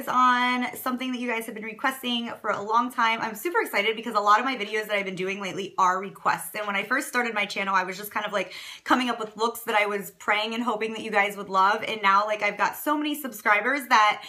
is on something that you guys have been requesting for a long time. I'm super excited because a lot of my videos that I've been doing lately are requests. And when I first started my channel, I was just kind of like coming up with looks that I was praying and hoping that you guys would love. And now like I've got so many subscribers that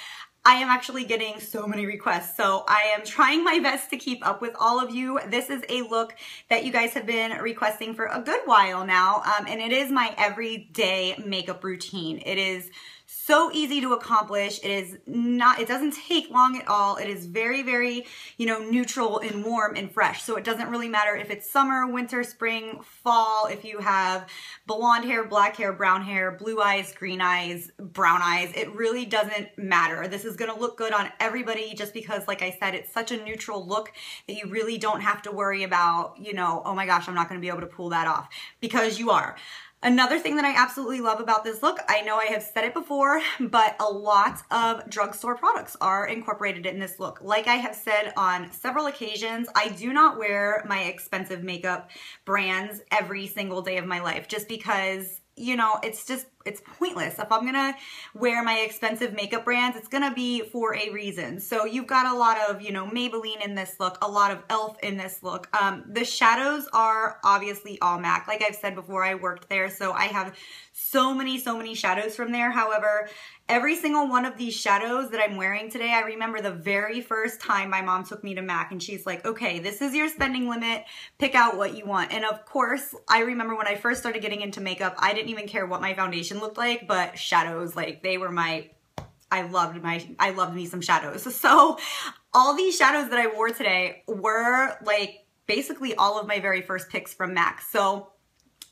I am actually getting so many requests. So I am trying my best to keep up with all of you. This is a look that you guys have been requesting for a good while now. And it is my everyday makeup routine. It is so easy to accomplish. It doesn't take long at all. It is very, very, neutral and warm and fresh. So it doesn't really matter if it's summer, winter, spring, fall, if you have blonde hair, black hair, brown hair, blue eyes, green eyes, brown eyes. It really doesn't matter. This is gonna look good on everybody just because, like I said, it's such a neutral look that you really don't have to worry about, oh my gosh, I'm not gonna be able to pull that off, because you are. Another thing that I absolutely love about this look, I know I have said it before, but a lot of drugstore products are incorporated in this look. Like I have said on several occasions, I do not wear my expensive makeup brands every single day of my life just because, it's pointless. If I'm gonna wear my expensive makeup brands, it's gonna be for a reason. So you've got a lot of, Maybelline in this look, a lot of e.l.f. in this look. The shadows are obviously all MAC. Like I've said before, I worked there, so I have so many shadows from there. However, every single one of these shadows that I'm wearing today, I remember the very first time my mom took me to MAC and she's like, okay, this is your spending limit, pick out what you want. And of course, I remember when I first started getting into makeup, I didn't even care what my foundation looked like, but shadows, like they were I loved me some shadows. So all these shadows that I wore today were like basically all of my very first picks from MAC. So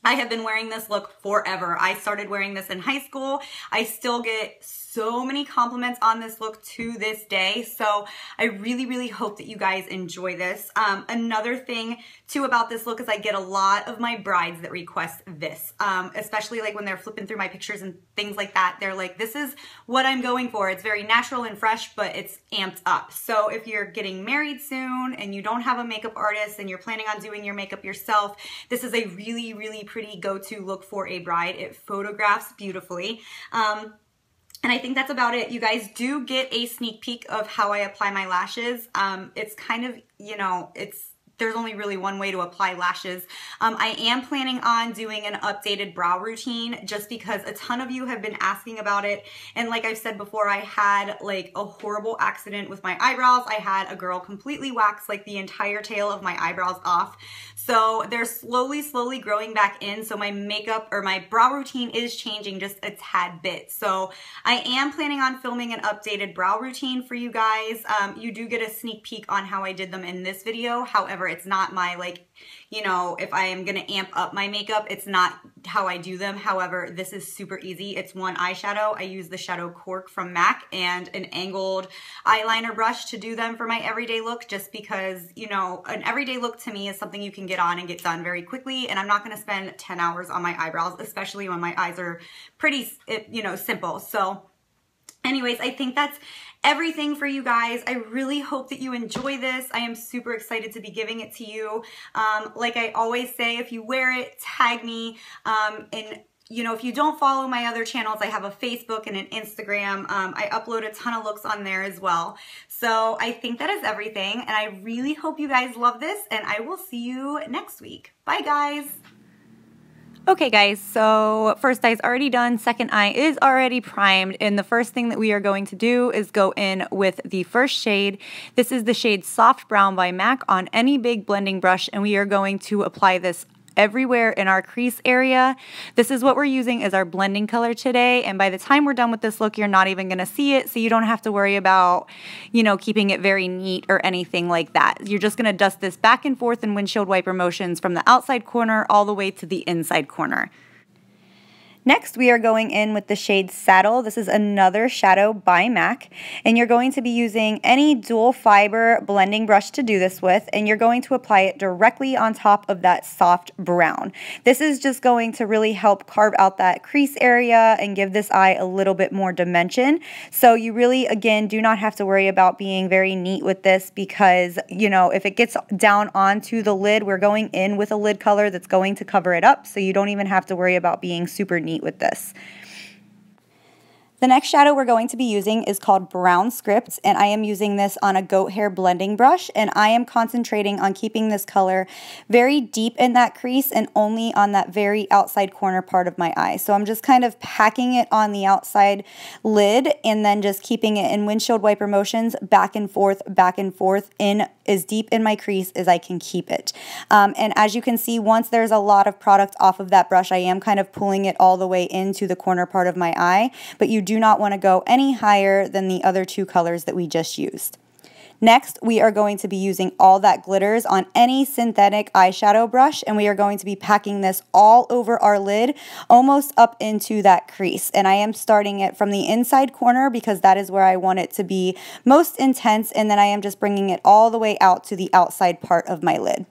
I have been wearing this look forever. I started wearing this in high school. I still get so many compliments on this look to this day. So I really, really hope that you guys enjoy this. Another thing too about this look is I get a lot of my brides that request this, especially like when they're flipping through my pictures and things like that. They're like, this is what I'm going for. It's very natural and fresh, but it's amped up. So if you're getting married soon and you don't have a makeup artist and you're planning on doing your makeup yourself, this is a really, really pretty go-to look for a bride. It photographs beautifully. And I think that's about it. You guys do get a sneak peek of how I apply my lashes. It's kind of, there's only really one way to apply lashes. I am planning on doing an updated brow routine just because a ton of you have been asking about it. And like I've said before, I had like a horrible accident with my eyebrows. I had a girl completely wax like the entire tail of my eyebrows off. So they're slowly growing back in. So my makeup or my brow routine is changing just a tad bit. So I am planning on filming an updated brow routine for you guys. You do get a sneak peek on how I did them in this video. However, it's not my if I am gonna amp up my makeup, it's not how I do them. However, this is super easy. It's one eyeshadow. I use the shadow Cork from MAC and an angled eyeliner brush to do them for my everyday look, just because, an everyday look to me is something you can get on and get done very quickly. And I'm not gonna spend 10 hours on my eyebrows, especially when my eyes are pretty, simple. So anyways, I think that's everything for you guys. I really hope that you enjoy this. I am super excited to be giving it to you. Like I always say, if you wear it, tag me. And if you don't follow my other channels, I have a Facebook and an Instagram. I upload a ton of looks on there as well. So I think that is everything. And I really hope you guys love this, and I will see you next week. Bye guys. Okay guys, so first eye's already done, second eye is already primed, and the first thing that we are going to do is go in with the first shade. This is the shade Soft Brown by MAC on any big blending brush, and we are going to apply this everywhere in our crease area. This is what we're using as our blending color today, and by the time we're done with this look, you're not even going to see it, so you don't have to worry about, keeping it very neat or anything like that. You're just going to dust this back and forth in windshield wiper motions from the outside corner all the way to the inside corner. Next, we are going in with the shade Saddle. This is another shadow by MAC, and you're going to be using any dual fiber blending brush to do this with, and you're going to apply it directly on top of that soft brown. This is just going to really help carve out that crease area and give this eye a little bit more dimension. So you really, again, do not have to worry about being very neat with this because, if it gets down onto the lid, we're going in with a lid color that's going to cover it up, so you don't even have to worry about being super neat with this. The next shadow we're going to be using is called Brown Script, and I am using this on a goat hair blending brush, and I am concentrating on keeping this color very deep in that crease and only on that very outside corner part of my eye. So I'm just kind of packing it on the outside lid and then just keeping it in windshield wiper motions back and forth in as deep in my crease as I can keep it. And as you can see, once there's a lot of product off of that brush, I am kind of pulling it all the way into the corner part of my eye, but you do not want to go any higher than the other two colors that we just used. Next, we are going to be using All That Glitters on any synthetic eyeshadow brush, and we are going to be packing this all over our lid, almost up into that crease. And I am starting it from the inside corner because that is where I want it to be most intense, and then I am just bringing it all the way out to the outside part of my lid.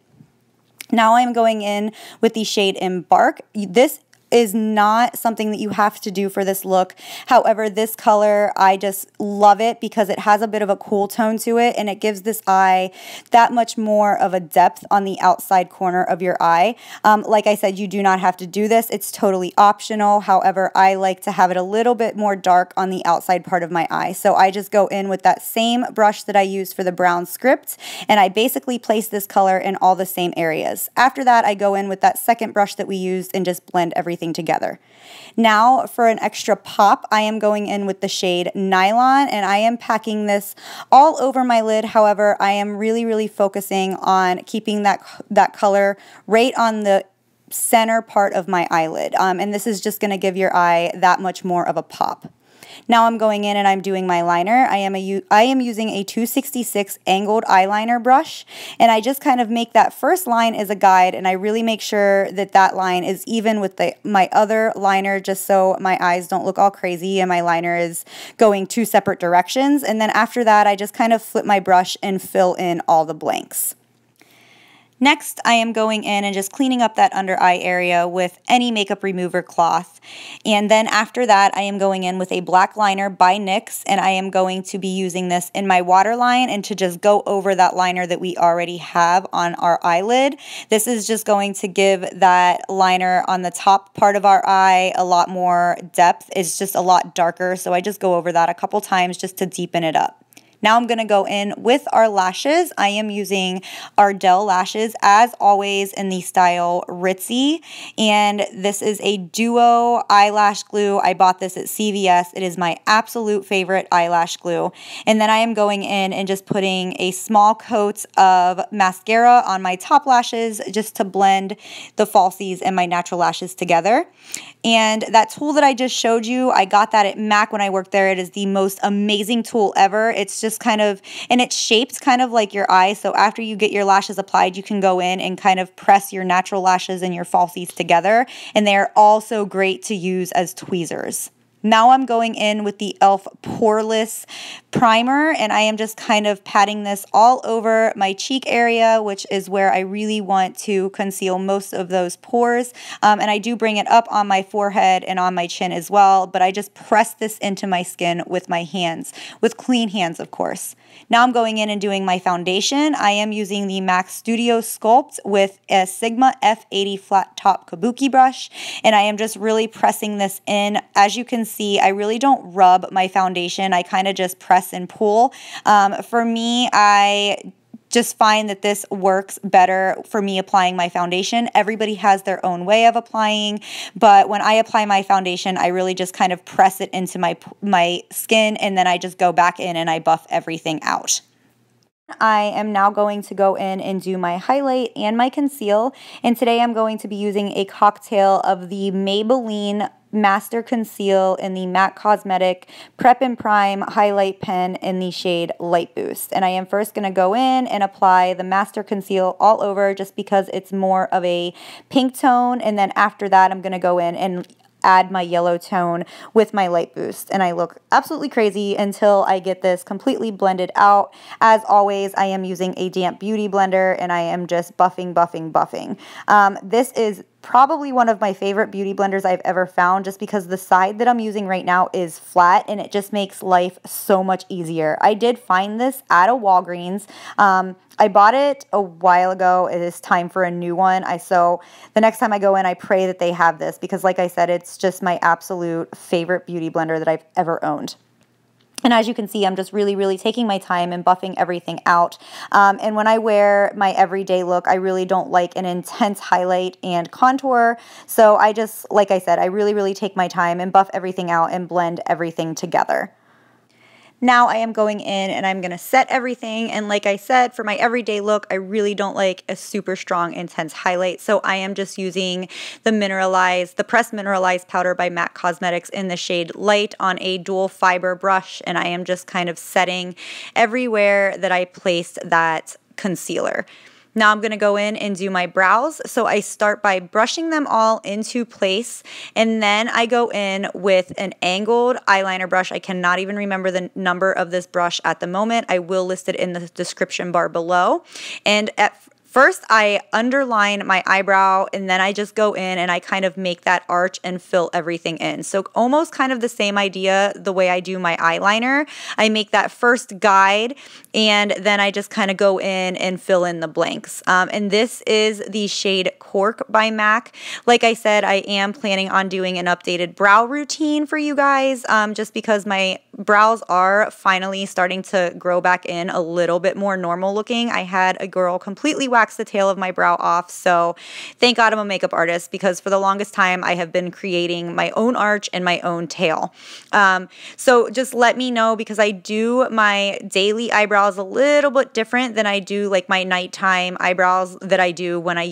Now I'm going in with the shade Embark. This is not something that you have to do for this look. However, this color, I just love it because it has a bit of a cool tone to it, and it gives this eye that much more of a depth on the outside corner of your eye. Like I said, you do not have to do this. It's totally optional. However, I like to have it a little bit more dark on the outside part of my eye. So I just go in with that same brush that I used for the Brown Script, and I basically place this color in all the same areas. After that, I go in with that second brush that we used and just blend everything together. Now for an extra pop, I am going in with the shade Nylon, and I am packing this all over my lid. However, I am really focusing on keeping that color right on the center part of my eyelid. And this is just going to give your eye that much more of a pop. Now I'm going in and I'm doing my liner. I am using a 266 angled eyeliner brush, and I just kind of make that first line as a guide, and I really make sure that that line is even with my other liner, just so my eyes don't look all crazy and my liner is going two separate directions. And then after that, I just kind of flip my brush and fill in all the blanks. Next, I am going in and just cleaning up that under eye area with any makeup remover cloth. And then after that, I am going in with a black liner by NYX, and I am going to be using this in my waterline and to just go over that liner that we already have on our eyelid. This is just going to give that liner on the top part of our eye a lot more depth. It's just a lot darker, so I just go over that a couple times just to deepen it up. Now I'm going to go in with our lashes. I am using Ardelle lashes, as always, in the style Ritzy, and this is a duo eyelash glue. I bought this at CVS. It is my absolute favorite eyelash glue. And then I am going in and just putting a small coat of mascara on my top lashes just to blend the falsies and my natural lashes together. And that tool that I just showed you, I got that at MAC when I worked there. It is the most amazing tool ever. It's just kind of, and it's shaped kind of like your eye. So after you get your lashes applied, you can go in and kind of press your natural lashes and your falsies together. And they are also great to use as tweezers. Now I'm going in with the e.l.f. Poreless primer, and I am just kind of patting this all over my cheek area, which is where I really want to conceal most of those pores. And I do bring it up on my forehead and on my chin as well, but I just press this into my skin with my hands, with clean hands, of course. Now I'm going in and doing my foundation. I am using the MAC Studio Sculpt with a Sigma F80 flat top Kabuki brush, and I am just really pressing this in. As you can see, I really don't rub my foundation. I kind of just press and pull. For me, I just find that this works better for me applying my foundation. Everybody has their own way of applying, but when I apply my foundation, I really just kind of press it into my skin, and then I just go back in and I buff everything out. I am now going to go in and do my highlight and my conceal, and today I'm going to be using a cocktail of the Maybelline Master Conceal in the MAC Cosmetic Prep and Prime Highlight Pen in the shade Light Boost. And I am first going to go in and apply the Master Conceal all over just because it's more of a pink tone, and then after that I'm going to go in and add my yellow tone with my Light Boost, and I look absolutely crazy until I get this completely blended out. As always, I am using a damp beauty blender, and I am just buffing. This is probably one of my favorite beauty blenders I've ever found, just because the side that I'm using right now is flat and it just makes life so much easier. I did find this at a Walgreens. I bought it a while ago. It is time for a new one. So the next time I go in, I pray that they have this, because like I said, it's just my absolute favorite beauty blender that I've ever owned. And as you can see, I'm just really, really taking my time and buffing everything out. And when I wear my everyday look, I really don't like an intense highlight and contour. So I just, like I said, I really, really take my time and buff everything out and blend everything together. Now I am going in and I'm going to set everything, and like I said, for my everyday look, I really don't like a super strong, intense highlight, so I am just using the Pressed Mineralized powder by MAC Cosmetics in the shade Light on a dual fiber brush, and I am just kind of setting everywhere that I placed that concealer. Now I'm going to go in and do my brows. So I start by brushing them all into place, and then I go in with an angled eyeliner brush. I cannot even remember the number of this brush at the moment. I will list it in the description bar below. And at first, I underline my eyebrow, and then I just go in and I kind of make that arch and fill everything in. So almost kind of the same idea the way I do my eyeliner. I make that first guide, and then I just kind of go in and fill in the blanks. And this is the shade Cork by MAC. Like I said, I am planning on doing an updated brow routine for you guys, just because my brows are finally starting to grow back in a little bit more normal looking. I had a girl completely wax the tail of my brow off, so thank God I'm a makeup artist, because for the longest time I have been creating my own arch and my own tail. So just let me know, because I do my daily eyebrows a little bit different than I do like my nighttime eyebrows that I do when I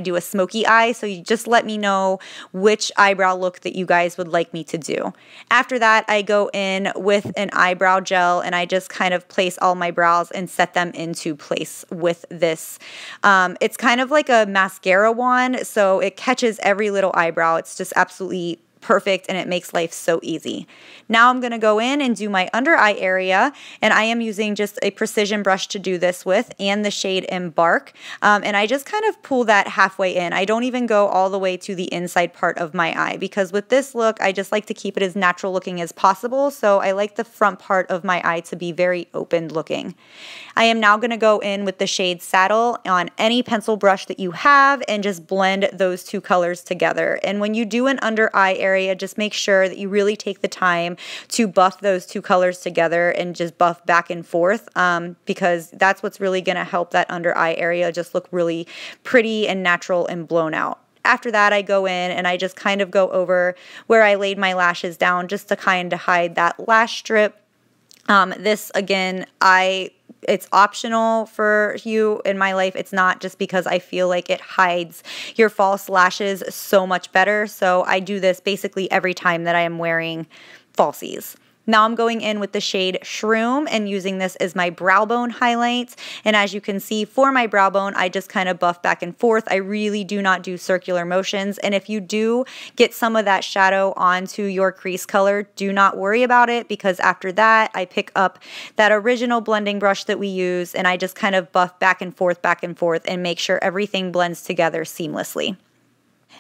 do a smoky eye. So you just let me know which eyebrow look that you guys would like me to do. After that, I go in with an eyebrow gel and I just kind of place all my brows and set them into place with this. It's kind of like a mascara wand, so it catches every little eyebrow. It's just absolutely perfect, and it makes life so easy. Now I'm going to go in and do my under eye area, and I am using just a precision brush to do this with, and the shade Embark, and I just kind of pull that halfway in. I don't even go all the way to the inside part of my eye, because with this look, I just like to keep it as natural looking as possible, so I like the front part of my eye to be very open looking. I am now going to go in with the shade Saddle on any pencil brush that you have and just blend those two colors together. And when you do an under eye area, just make sure that you really take the time to buff those two colors together and just buff back and forth, because that's what's really going to help that under eye area just look really pretty and natural and blown out. After that, I go in and I just kind of go over where I laid my lashes down just to kind of hide that lash strip. This, again, it's optional for you in my life. It's not just because I feel like it hides your false lashes so much better. So I do this basically every time that I am wearing falsies. Now I'm going in with the shade Shroom and using this as my brow bone highlight. And as you can see, for my brow bone, I just kind of buff back and forth. I really do not do circular motions. And if you do get some of that shadow onto your crease color, do not worry about it, because after that, I pick up that original blending brush that we use and I just kind of buff back and forth and make sure everything blends together seamlessly.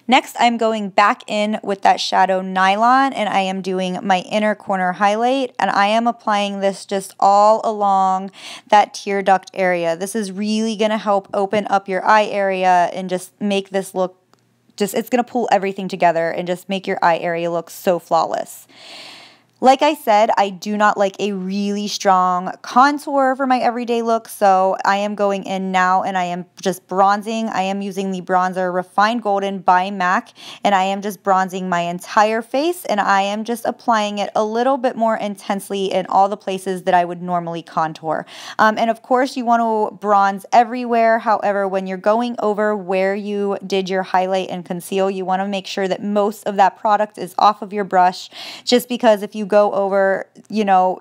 Next, I'm going back in with that shadow Nylon, and I am doing my inner corner highlight, and I am applying this just all along that tear duct area. This is really going to help open up your eye area and just make this look, it's going to pull everything together and just make your eye area look so flawless. Like I said, I do not like a really strong contour for my everyday look, so I am going in now and I am just bronzing. I am using the bronzer Refined Golden by MAC, and I am just bronzing my entire face, and I am just applying it a little bit more intensely in all the places that I would normally contour. And of course, you want to bronze everywhere. However, when you're going over where you did your highlight and conceal, you want to make sure that most of that product is off of your brush, just because if you go over,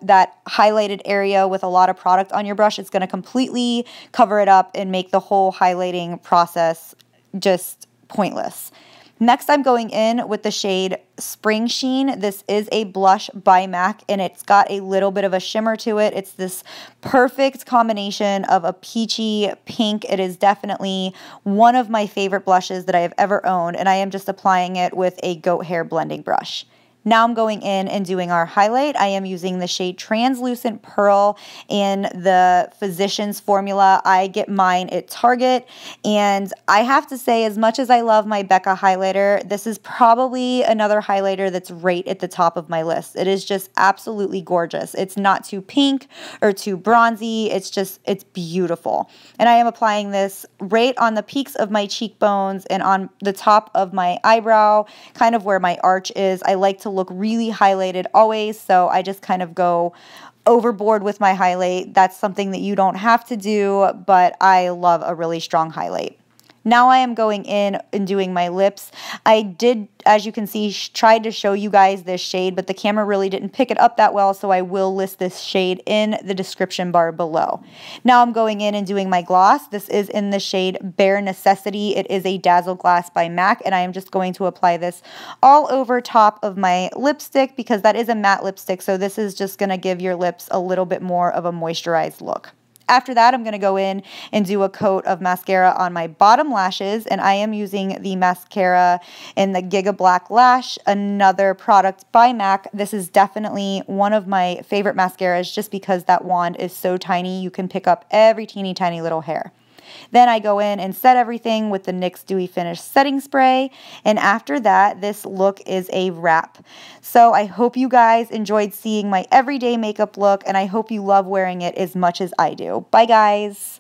that highlighted area with a lot of product on your brush, it's going to completely cover it up and make the whole highlighting process just pointless. Next, I'm going in with the shade Springsheen. This is a blush by MAC, and it's got a little bit of a shimmer to it. It's this perfect combination of a peachy pink. It is definitely one of my favorite blushes that I have ever owned, and I am just applying it with a goat hair blending brush. Now I'm going in and doing our highlight. I am using the shade Translucent Pearl in the Physicians formula. I get mine at Target, and I have to say, as much as I love my Becca highlighter, this is probably another highlighter that's right at the top of my list. It is just absolutely gorgeous. It's not too pink or too bronzy. It's beautiful. And I am applying this right on the peaks of my cheekbones and on the top of my eyebrow, kind of where my arch is. I like to look really highlighted always, so I just kind of go overboard with my highlight. That's something that you don't have to do, but I love a really strong highlight. Now I am going in and doing my lips. I did, as you can see, tried to show you guys this shade, but the camera really didn't pick it up that well, so I will list this shade in the description bar below. Now I'm going in and doing my gloss. This is in the shade Bare Necessity. It is a Dazzle Glass by MAC, and I am just going to apply this all over top of my lipstick because that is a matte lipstick, so this is just going to give your lips a little bit more of a moisturized look. After that, I'm going to go in and do a coat of mascara on my bottom lashes, and I am using the mascara in the Giga Black Lash, another product by MAC. This is definitely one of my favorite mascaras just because that wand is so tiny. You can pick up every teeny tiny little hair. Then I go in and set everything with the NYX Dewy Finish Setting Spray, and after that, this look is a wrap. So I hope you guys enjoyed seeing my everyday makeup look, and I hope you love wearing it as much as I do. Bye, guys!